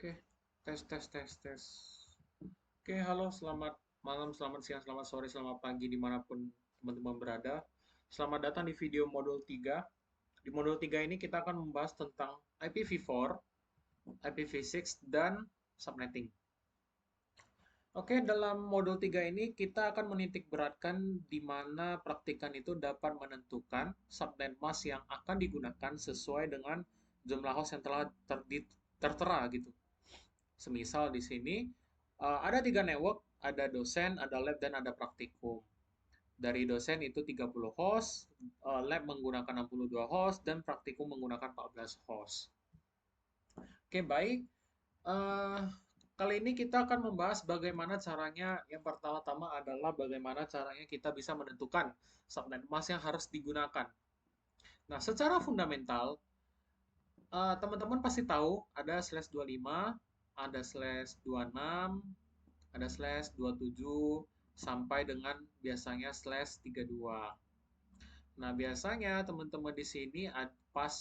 Oke, tes, tes, tes, tes. Oke, halo, selamat malam, selamat siang, selamat sore, selamat pagi, dimanapun teman-teman berada. Selamat datang di video modul 3. Di modul 3 ini kita akan membahas tentang IPv4, IPv6, dan subnetting. Oke, dalam modul 3 ini kita akan menitik beratkan di mana praktikan itu dapat menentukan subnet mask yang akan digunakan sesuai dengan jumlah host yang telah tertera gitu. Semisal di sini ada tiga network, ada dosen, ada lab, dan ada praktikum. Dari dosen itu 30 host, lab menggunakan 62 host, dan praktikum menggunakan 14 host. Oke, baik. Eh, Kali ini kita akan membahas bagaimana caranya. Yang pertama-tama adalah bagaimana caranya kita bisa menentukan subnet mask yang harus digunakan. Nah, secara fundamental, teman-teman pasti tahu ada slash 25, ada slash 26, ada slash 27 sampai dengan biasanya slash 32. Nah, biasanya teman-teman di sini pas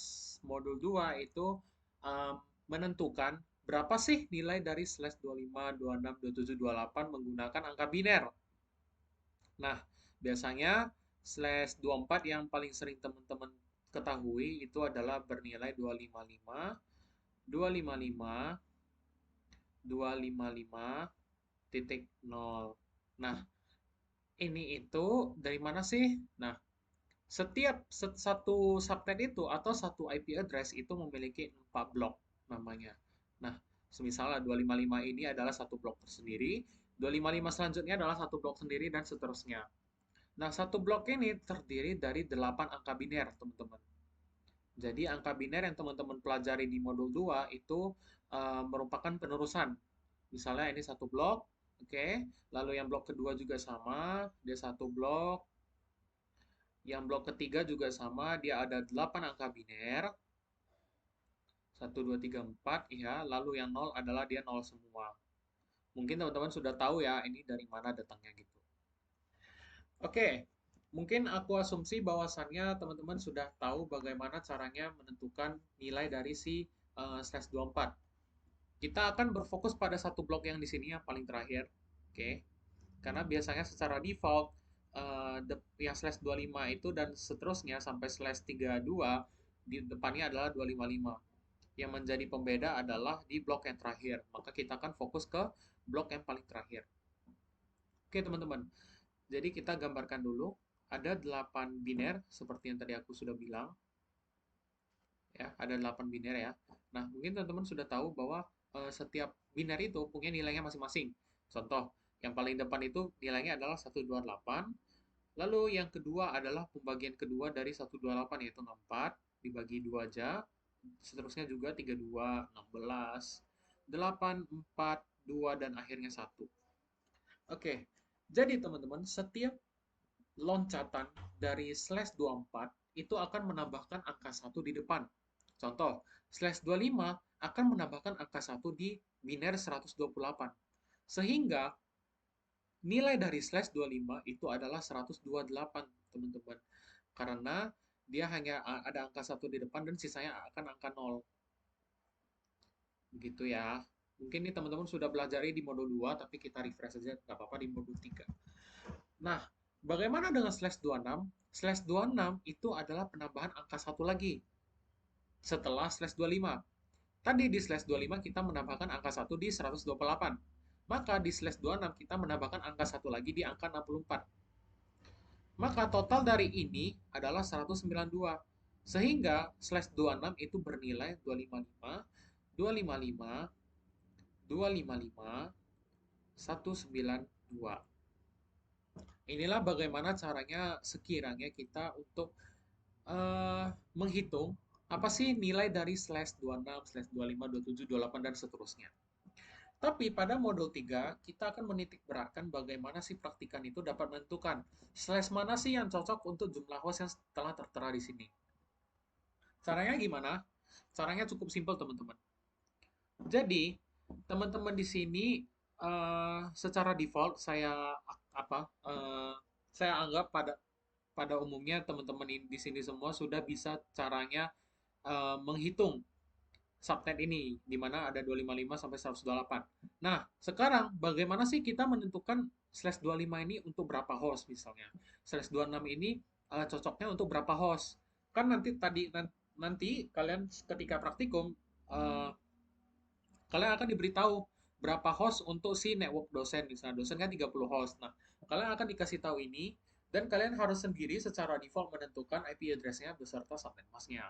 modul 2 itu um, menentukan berapa sih nilai dari slash 25, 26, 27, 28 menggunakan angka biner. Nah, biasanya slash 24 yang paling sering teman-teman ketahui itu adalah bernilai 255, 255, 255, titik 0. Nah, ini itu dari mana sih? Nah, setiap satu subnet itu atau satu IP address itu memiliki 4 blok namanya. Nah, misalnya 255 ini adalah satu blok tersendiri, 255 selanjutnya adalah satu blok sendiri, dan seterusnya. Nah, satu blok ini terdiri dari 8 angka biner, teman-teman. Jadi, angka biner yang teman-teman pelajari di modul 2 itu merupakan penerusan. Misalnya ini satu blok, oke. Lalu yang blok kedua juga sama, dia satu blok. Yang blok ketiga juga sama, dia ada 8 angka biner. Satu 2 3 4 ya. Lalu yang nol adalah dia nol semua. Mungkin teman-teman sudah tahu ya ini dari mana datangnya gitu. Oke, mungkin aku asumsi bahwasannya teman-teman sudah tahu bagaimana caranya menentukan nilai dari si slash 24. Kita akan berfokus pada satu blok yang di sini yang paling terakhir. Oke. Karena biasanya secara default yang slash 25 itu dan seterusnya sampai slash 32 di depannya adalah 255. Yang menjadi pembeda adalah di blok yang terakhir. Maka kita akan fokus ke blok yang paling terakhir. Oke, teman-teman. Jadi kita gambarkan dulu. Ada 8 biner seperti yang tadi aku sudah bilang. Ya, ada 8 biner ya. Nah, mungkin teman-teman sudah tahu bahwa setiap biner itu punya nilainya masing-masing. Contoh, yang paling depan itu nilainya adalah 128. Lalu yang kedua adalah pembagian kedua dari 128 yaitu 64 dibagi 2 aja. Seterusnya juga 32, 16, 8, 4, 2 dan akhirnya 1. Oke. Jadi teman-teman, setiap loncatan dari slash 24 itu akan menambahkan angka 1 di depan. Contoh, slash 25 akan menambahkan angka 1 di biner 128. Sehingga nilai dari slash 25 itu adalah 128, teman-teman. Karena dia hanya ada angka 1 di depan dan sisanya akan angka 0. Begitu ya. Mungkin ini teman-teman sudah belajar di modul 2, tapi kita refresh saja, nggak apa-apa di modul 3. Nah, bagaimana dengan slash 26? Slash 26 itu adalah penambahan angka 1 lagi setelah slash 25. Tadi di slash 25 kita menambahkan angka 1 di 128. Maka di slash 26 kita menambahkan angka 1 lagi di angka 64. Maka total dari ini adalah 192. Sehingga slash 26 itu bernilai 255, 255, 255, 192. Inilah bagaimana caranya sekiranya kita untuk menghitung apa sih nilai dari slash 26, slash 25, 27, 28, dan seterusnya. Tapi pada modul 3, kita akan menitik beratkan bagaimana sih praktikan itu dapat menentukan slash mana sih yang cocok untuk jumlah host yang telah tertera di sini. Caranya gimana? Caranya cukup simpel, teman-teman. Jadi, teman-teman di sini secara default apa? Saya anggap pada umumnya teman-teman di sini semua sudah bisa caranya menghitung subnet ini, di mana ada 255 sampai 128. Nah, sekarang bagaimana sih kita menentukan slash 25 ini untuk berapa host misalnya? Slash 26 ini cocoknya untuk berapa host? Kan nanti kalian ketika praktikum eh, kalian akan diberitahu berapa host untuk si network dosen. Misalnya dosen kan 30 host. Nah, kalian akan dikasih tahu ini dan kalian harus sendiri secara default menentukan IP address-nya beserta subnet mask-nya.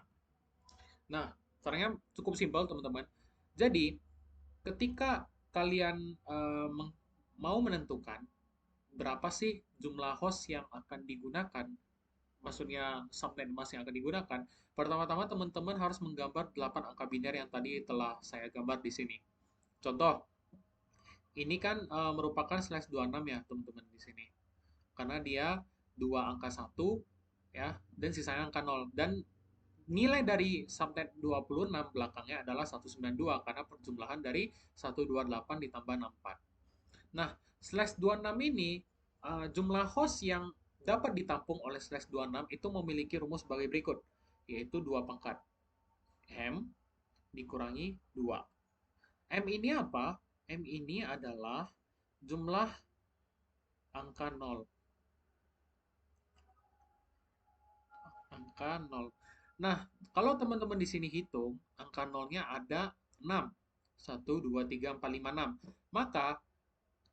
Nah, caranya cukup simpel teman-teman. Jadi, ketika kalian mau menentukan berapa sih jumlah host yang akan digunakan, maksudnya subnet mask yang akan digunakan, pertama-tama teman-teman harus menggambar 8 angka biner yang tadi telah saya gambar di sini. Contoh, ini kan merupakan slash 26 ya teman-teman di sini. Karena dia dua angka satu ya dan sisanya angka 0 dan nilai dari subnet 26 belakangnya adalah 192 karena perjumlahan dari 128 ditambah 64. Nah, slash 26 ini jumlah host yang dapat ditampung oleh slash 26 itu memiliki rumus sebagai berikut, yaitu 2 pangkat M dikurangi 2. M ini apa? M ini adalah jumlah angka 0. Angka 0. Nah, kalau teman-teman di sini hitung, angka 0-nya ada 6. 1, 2, 3, 4, 5, 6. Maka,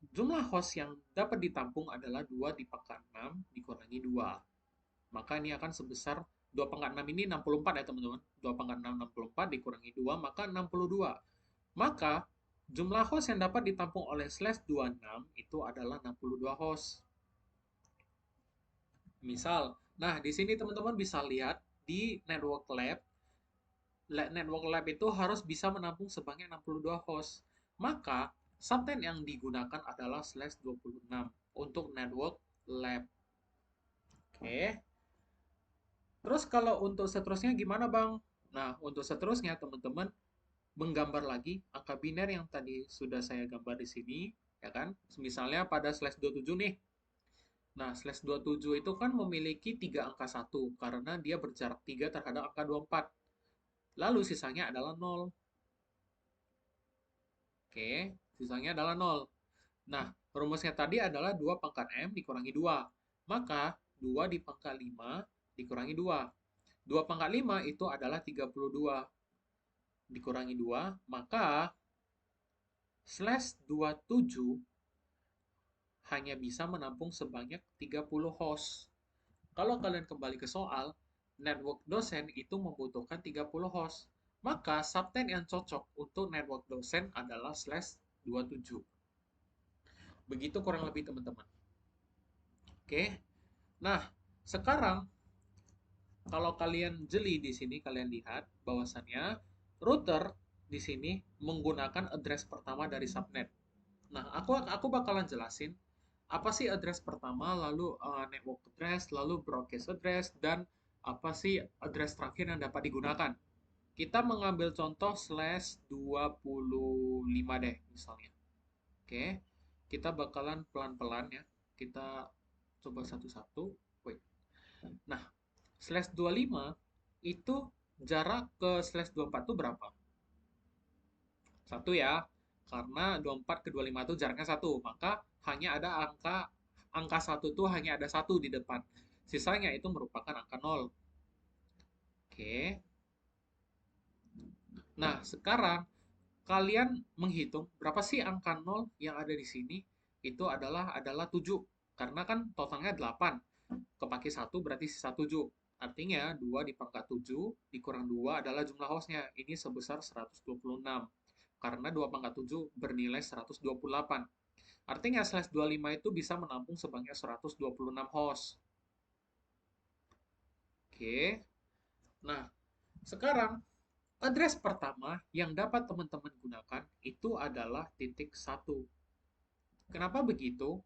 jumlah host yang dapat ditampung adalah 2 di pangkat 6 dikurangi 2. Maka ini akan sebesar 2 pangkat 6 ini 64 ya teman-teman. 2 pangkat 6, 64 dikurangi 2, maka 62. Maka, jumlah host yang dapat ditampung oleh slash 26 itu adalah 62 host. Misal, nah di sini teman-teman bisa lihat di network lab, network lab itu harus bisa menampung sebanyak 62 host. Maka, subnet yang digunakan adalah slash 26 untuk network lab. Oke. Terus kalau untuk seterusnya gimana Bang? Nah, untuk seterusnya teman-teman menggambar lagi angka biner yang tadi sudah saya gambar di sini, ya kan? Misalnya pada slash 27 nih. Nah, slash 27 itu kan memiliki 3 angka 1 karena dia berjarak 3 terhadap angka 24. Lalu sisanya adalah 0. Oke, sisanya adalah 0. Nah, rumusnya tadi adalah 2 pangkat M dikurangi 2. Maka 2 di pangkat 5 dikurangi 2. 2 pangkat 5 itu adalah 32. Dikurangi 2, maka slash 27 hanya bisa menampung sebanyak 30 host. Kalau kalian kembali ke soal, network dosen itu membutuhkan 30 host. Maka subnet yang cocok untuk network dosen adalah slash 27. Begitu kurang lebih teman-teman. Oke. Nah, sekarang kalau kalian jeli di sini kalian lihat bahwasannya router di sini menggunakan address pertama dari subnet. Nah, aku bakalan jelasin apa sih address pertama, lalu network address, lalu broadcast address, dan apa sih address terakhir yang dapat digunakan. Kita mengambil contoh slash 25 deh misalnya. Oke, kita bakalan pelan-pelan ya. Kita coba satu-satu. Wait. Nah, slash 25 itu jarak ke slash 24 itu berapa? Satu ya, karena 24 ke 25 itu jaraknya satu, maka hanya ada angka satu itu hanya ada satu di depan. Sisanya itu merupakan angka 0. Oke. Nah, sekarang kalian menghitung berapa sih angka 0 yang ada di sini? Itu adalah 7. Karena kan totalnya 8. Kepake 1 berarti sisa 7. Artinya 2 di pangkat 7 dikurang 2 adalah jumlah hostnya. Ini sebesar 126. Karena 2 pangkat 7 bernilai 128. Artinya slash 25 itu bisa menampung sebanyak 126 host. Oke. Nah, sekarang address pertama yang dapat teman-teman gunakan itu adalah titik 1. Kenapa begitu?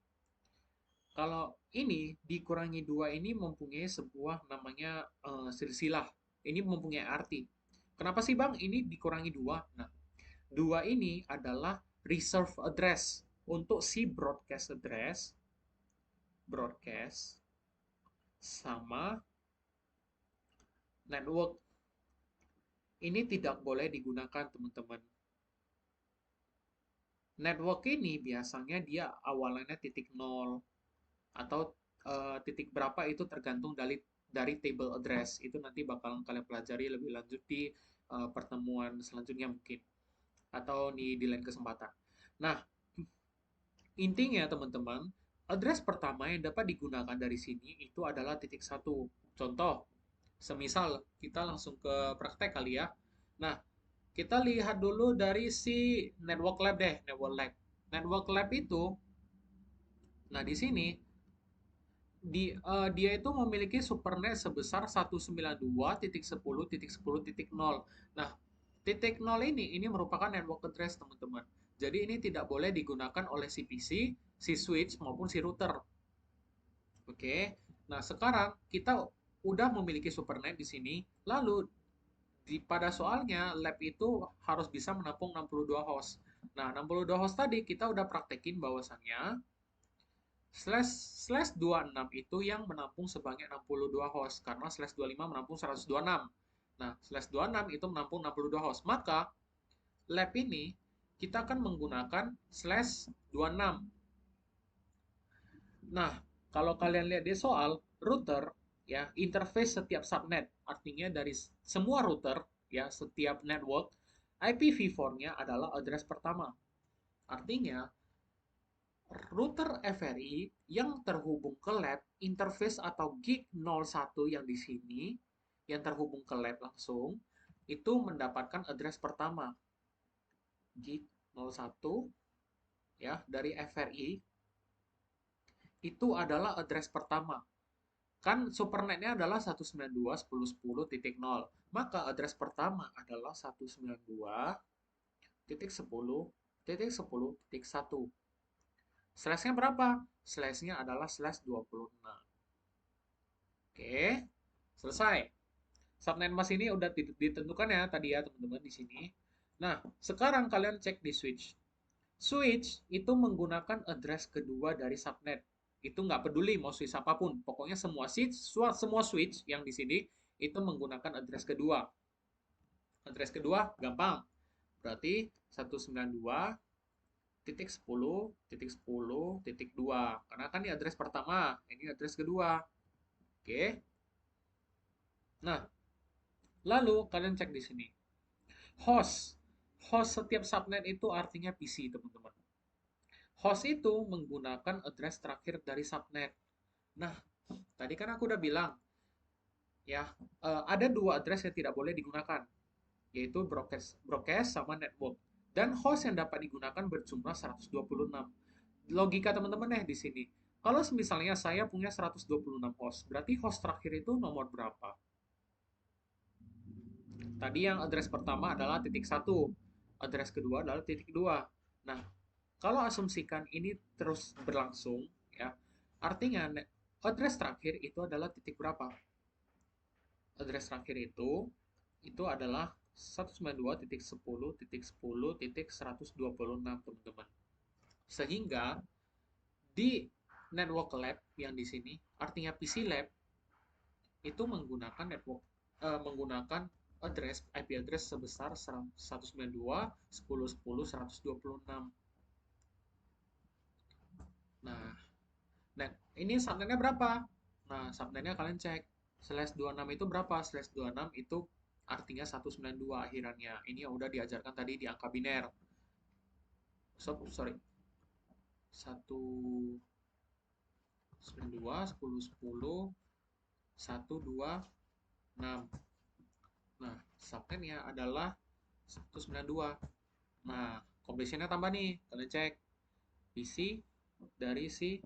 Kalau ini dikurangi 2 ini mempunyai sebuah namanya silsilah. Ini mempunyai arti. Kenapa sih Bang ini dikurangi 2? Nah, 2 ini adalah reserve address untuk si broadcast address, broadcast sama network. Ini tidak boleh digunakan, teman-teman. Network ini biasanya dia awalannya titik nol atau titik berapa itu tergantung dari table address. Itu nanti bakalan kalian pelajari lebih lanjut di pertemuan selanjutnya mungkin atau di lain kesempatan. Nah, intinya teman-teman, address pertama yang dapat digunakan dari sini itu adalah titik satu. Contoh, semisal kita langsung ke praktek kali ya. Nah, kita lihat dulu dari si network lab deh, network lab. Network lab itu, nah di sini dia itu memiliki supernet sebesar 192.10.10.0. Nah, titik nol ini merupakan network address, teman-teman. Jadi ini tidak boleh digunakan oleh si PC, si switch maupun si router. Oke. Nah, sekarang kita udah memiliki supernet di sini. Lalu pada soalnya lab itu harus bisa menampung 62 host. Nah, 62 host tadi kita udah praktekin bahwasannya slash slash 26 itu yang menampung sebanyak 62 host karena slash 25 menampung 126. Nah, slash 26 itu menampung 62 host. Maka lab ini kita akan menggunakan slash 26. Nah, kalau kalian lihat di soal router ya, interface setiap subnet, artinya dari semua router ya, setiap network IPv4-nya adalah address pertama. Artinya router FRI yang terhubung ke lab interface atau gig 01 yang di sini yang terhubung ke lab langsung itu mendapatkan address pertama gig 01 ya dari FRI itu adalah address pertama. Kan supernetnya adalah 192.10.10.0. Maka address pertama adalah 192.10.10.10.1. Slashnya berapa? Slashnya adalah slash 26. Oke, selesai. Subnet mask ini udah ditentukan ya tadi ya teman-teman di sini. Nah, sekarang kalian cek di switch. Switch itu menggunakan address kedua dari subnet. Itu nggak peduli mau switch apapun. Pokoknya semua switch yang di sini itu menggunakan address kedua. Address kedua gampang. Berarti 192.10.10.2. Karena kan ini address pertama, ini address kedua. Oke. Nah, lalu kalian cek di sini. Host. Host setiap subnet itu artinya PC, teman-teman. Host itu menggunakan address terakhir dari subnet. Nah, tadi kan aku udah bilang, ya, ada dua address yang tidak boleh digunakan, yaitu broadcast, broadcast sama network. Dan host yang dapat digunakan berjumlah 126. Logika teman-teman di sini. Kalau misalnya saya punya 126 host, berarti host terakhir itu nomor berapa? Tadi yang address pertama adalah titik satu, address kedua adalah titik dua. Nah, kalau asumsikan ini terus berlangsung, ya, artinya address terakhir itu adalah titik berapa? Address terakhir itu adalah 192.10.10.126, teman-teman. Sehingga di network lab yang di sini, artinya PC lab itu menggunakan menggunakan IP address sebesar 192.10.10.126. Nah, ini subnetnya berapa? Nah, subnetnya kalian cek. Slash 26 itu berapa? Slash 26 itu artinya 192 akhirannya. Ini yang udah diajarkan tadi di angka biner. Sorry. 192, 10, 10, 126. Nah, subnetnya adalah 192. Nah, combinationnya tambah nih. Kalian cek. PC dari si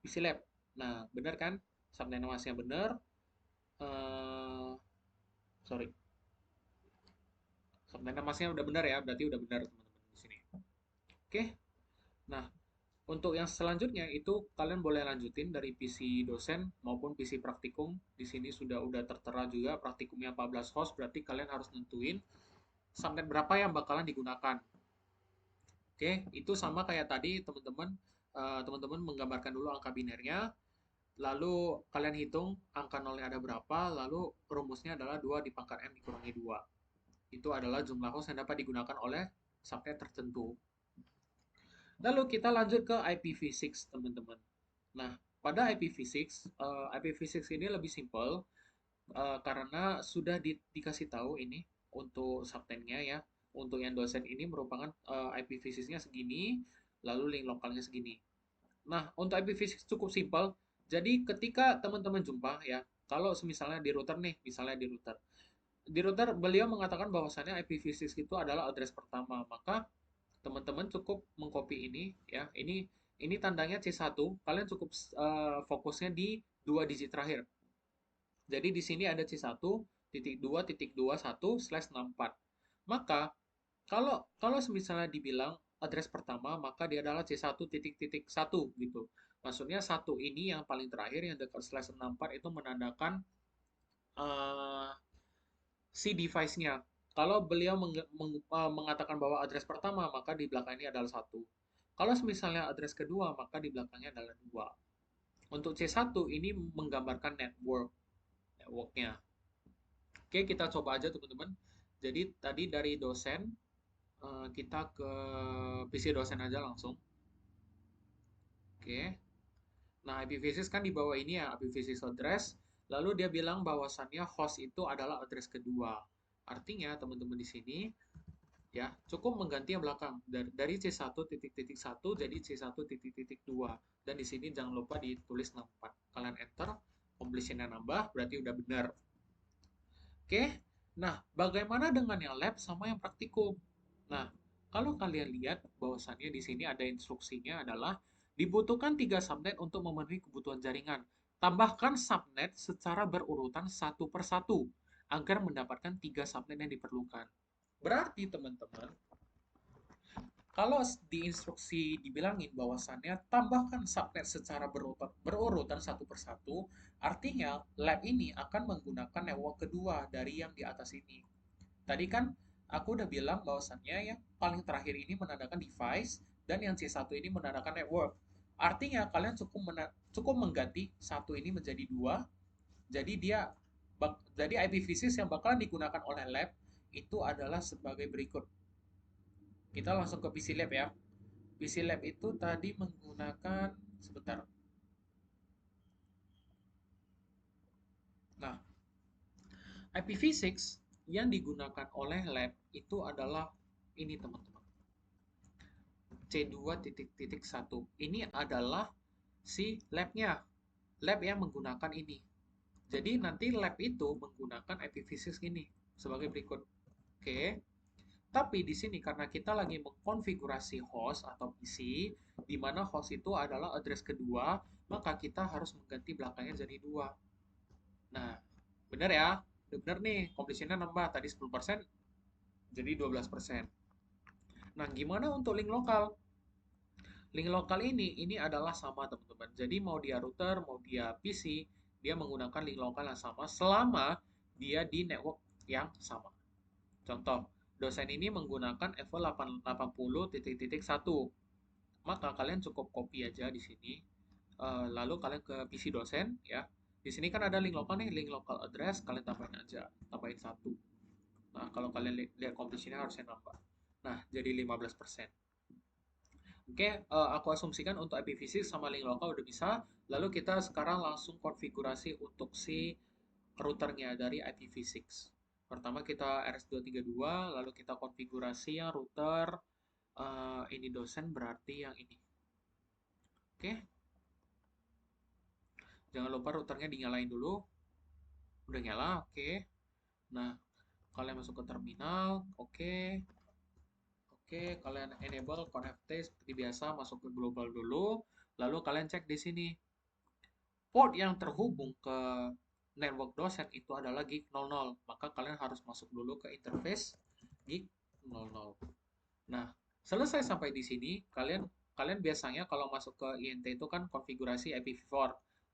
PC Lab. Nah, benar kan? Subnet masnya benar. Eh, sorry. Subnet masnya udah benar ya. Berarti udah benar teman-teman di sini. Oke. Nah, untuk yang selanjutnya itu kalian boleh lanjutin dari PC dosen maupun PC praktikum. Di sini sudah tertera juga praktikumnya 14 host, berarti kalian harus nentuin subnet berapa yang bakalan digunakan. Oke, itu sama kayak tadi teman-teman. Teman-teman menggambarkan dulu angka binernya, lalu kalian hitung angka nolnya ada berapa, lalu rumusnya adalah 2 di pangkat M dikurangi 2. Itu adalah jumlah host yang dapat digunakan oleh subnet tertentu. Lalu kita lanjut ke IPv6, teman-teman. Nah, pada IPv6 ini lebih simple karena sudah dikasih tahu ini untuk subnetnya ya. Untuk yang dosen ini merupakan IPv6-nya segini, lalu link lokalnya segini. Nah, untuk IPv6 cukup simpel. Jadi ketika teman-teman jumpa ya, kalau misalnya di router nih, misalnya di router beliau mengatakan bahwasannya IPv6 itu adalah address pertama, maka teman-teman cukup mengcopy ini ya. Ini tandanya C1, kalian cukup fokusnya di dua digit terakhir. Jadi di sini ada C1.2.21/64. Maka kalau kalau misalnya dibilang address pertama, maka dia adalah C1.1 gitu. Maksudnya satu ini yang paling terakhir yang dekat slash 64 itu menandakan uh, si device-nya. Kalau beliau mengatakan bahwa address pertama, maka di belakang ini adalah satu. Kalau misalnya address kedua, maka di belakangnya adalah dua. Untuk C1 ini menggambarkan networknya. Oke, kita coba aja teman-teman. Jadi tadi dari dosen, kita ke PC dosen aja langsung. Oke. Nah, IPv6 kan di bawah ini ya, IPv6 address. Lalu dia bilang bahwasannya host itu adalah address kedua. Artinya teman-teman di sini ya cukup mengganti yang belakang dari C1.1 jadi C1.2. Dan di sini jangan lupa ditulis 64. Kalian enter, completionnya nambah, berarti udah benar. Oke, nah bagaimana dengan yang lab sama yang praktikum? Nah, kalau kalian lihat bahwasannya di sini ada instruksinya adalah dibutuhkan 3 subnet untuk memenuhi kebutuhan jaringan. Tambahkan subnet secara berurutan satu per satu agar mendapatkan 3 subnet yang diperlukan. Berarti teman-teman, kalau di instruksi dibilangin bahwasannya tambahkan subnet secara berurutan satu persatu, artinya lab ini akan menggunakan network kedua dari yang di atas ini. Tadi kan aku udah bilang bahwasannya yang paling terakhir ini menandakan device dan yang C1 ini menandakan network. Artinya kalian cukup mengganti satu ini menjadi dua. Jadi jadi IPv6 yang bakalan digunakan oleh lab itu adalah sebagai berikut. Kita langsung ke PC Lab ya. PC Lab itu tadi menggunakan sebentar. Nah, IPv6 yang digunakan oleh lab itu adalah ini teman-teman. C2.1. Ini adalah si labnya. Lab yang menggunakan ini. Jadi nanti lab itu menggunakan IPv6 ini sebagai berikut. Oke. Tapi di sini karena kita lagi mengkonfigurasi host atau PC, di mana host itu adalah address kedua, maka kita harus mengganti belakangnya jadi dua. Nah, benar ya? Benar nih, completion-nya nambah. Tadi 10%, jadi 12%. Nah, gimana untuk link lokal? Link lokal ini adalah sama teman-teman. Jadi mau dia router, mau dia PC, dia menggunakan link lokal yang sama selama dia di network yang sama. Contoh, dosen ini menggunakan EVO 880.1. Maka kalian cukup copy aja di sini. Lalu kalian ke PC dosen ya. Di sini kan ada link lokal nih, link lokal address, kalian tambahin aja, tambahin satu. Nah, kalau kalian lihat completion-nya harusnya nambah. Nah, jadi 15%. Oke, aku asumsikan untuk IPv6 sama link lokal udah bisa. Lalu kita sekarang langsung konfigurasi untuk si routernya dari IPv6. Pertama kita RS232, lalu kita konfigurasi yang router. Ini dosen berarti yang ini. Oke, jangan lupa routernya dinyalain dulu. Udah nyala, oke. Nah, kalian masuk ke terminal, oke. Oke, kalian enable connect seperti biasa, masuk ke global dulu. Lalu kalian cek di sini. Port yang terhubung ke network dosen itu adalah gig 00. Maka kalian harus masuk dulu ke interface gig 00. Nah, selesai sampai di sini, kalian kalian biasanya kalau masuk ke INT itu kan konfigurasi IPv4.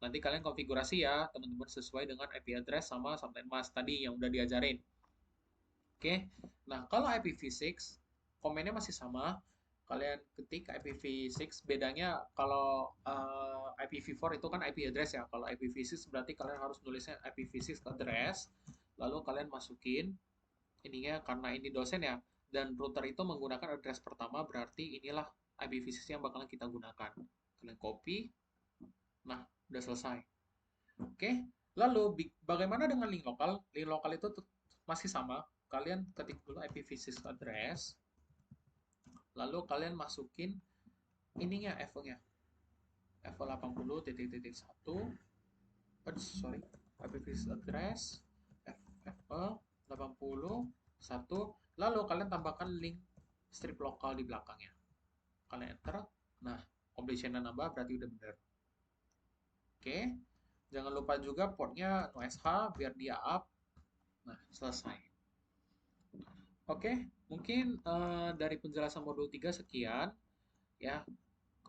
Nanti kalian konfigurasi ya, teman-teman sesuai dengan IP address sama subnet mask tadi yang udah diajarin. Oke. Nah, kalau IPv6 komennya masih sama. Kalian ketik IPv6, bedanya kalau IPv4 itu kan IP address ya. Kalau IPv6 berarti kalian harus nulisnya IPv6 address, lalu kalian masukin ininya karena ini dosen ya, dan router itu menggunakan address pertama, berarti inilah IPv6 yang bakalan kita gunakan. Kalian copy, nah udah selesai. Oke, lalu bagaimana dengan link lokal? Link lokal itu masih sama. Kalian ketik dulu IPv6 address, lalu kalian masukin ininya FO-nya. FO 80.1, sorry, IPv6 address, FO 80.1, lalu kalian tambahkan link strip lokal di belakangnya. Kalian enter, nah completion-nya nambah berarti udah bener. Oke, jangan lupa juga portnya no SH biar dia up. Nah, selesai. Oke, mungkin dari penjelasan modul 3 sekian ya.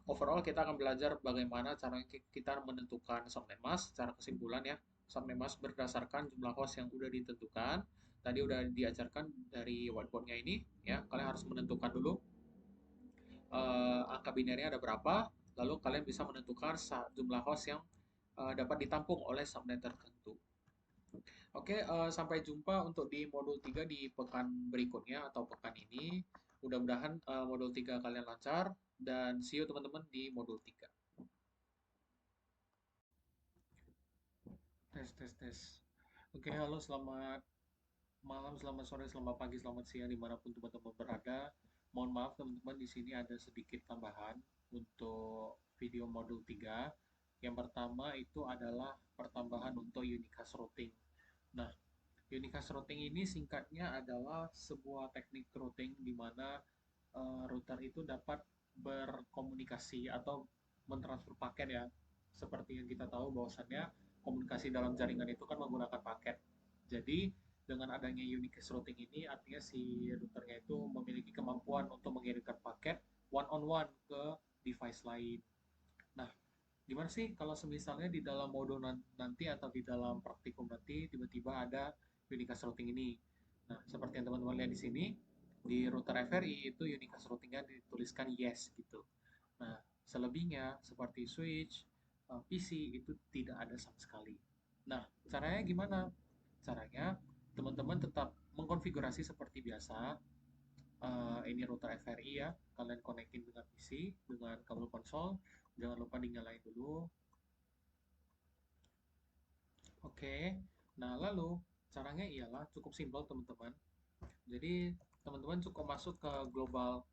Overall kita akan belajar bagaimana cara kita menentukan subnet mask secara kesimpulan ya. Subnet mask berdasarkan jumlah host yang udah ditentukan. Tadi udah diajarkan dari whiteboardnya ini ya. Kalian harus menentukan dulu angka binernya ada berapa, lalu kalian bisa menentukan jumlah host yang dapat ditampung oleh subnet tertentu. Oke, sampai jumpa untuk di modul 3 di pekan berikutnya atau pekan ini. Mudah-mudahan modul 3 kalian lancar dan see you teman-teman di modul 3. Tes, tes, tes. Oke, halo, selamat malam, selamat sore, selamat pagi, selamat siang dimanapun teman-teman berada. Mohon maaf teman-teman, di sini ada sedikit tambahan untuk video modul 3. Yang pertama itu adalah pertambahan untuk unicast routing. Nah, unicast routing ini singkatnya adalah sebuah teknik routing di mana router itu dapat berkomunikasi atau mentransfer paket ya. Seperti yang kita tahu bahwasannya komunikasi dalam jaringan itu kan menggunakan paket. Jadi dengan adanya unicast routing ini artinya si routernya itu memiliki kemampuan untuk mengirimkan paket one on one ke device lain. Nah, gimana sih kalau misalnya di dalam modul nanti atau di dalam praktikum nanti tiba-tiba ada unicast routing ini? Nah, seperti yang teman-teman lihat di sini, di router FRI itu unicast routingnya dituliskan yes gitu. Nah, selebihnya seperti switch, PC itu tidak ada sama sekali. Nah, caranya gimana? Caranya teman-teman tetap mengkonfigurasi seperti biasa. Ini router FRI ya, kalian connectin dengan PC dengan kabel konsol. Jangan lupa dinyalain dulu. Oke, nah lalu caranya ialah cukup simpel teman-teman. Jadi teman-teman cukup masuk ke global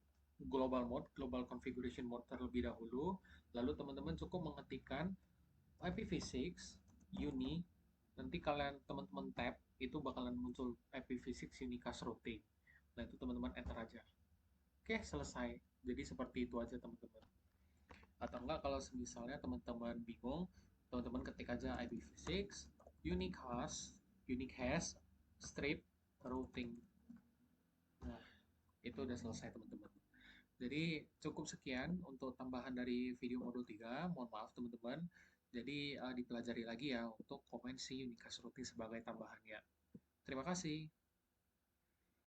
global mode, global configuration mode terlebih dahulu. Lalu teman-teman cukup mengetikkan IPv6 uni. Nanti kalian teman-teman tab itu bakalan muncul IPv6 unicast routing. Nah itu teman-teman enter aja. Oke, selesai. Jadi seperti itu aja teman-teman. Atau enggak kalau misalnya teman-teman bingung, teman-teman ketik aja IPv6 unique hash strip routing. Nah, itu udah selesai teman-teman. Jadi cukup sekian untuk tambahan dari video modul 3. Mohon maaf teman-teman. Jadi dipelajari lagi ya untuk komen si unicast routing sebagai tambahannya. Terima kasih.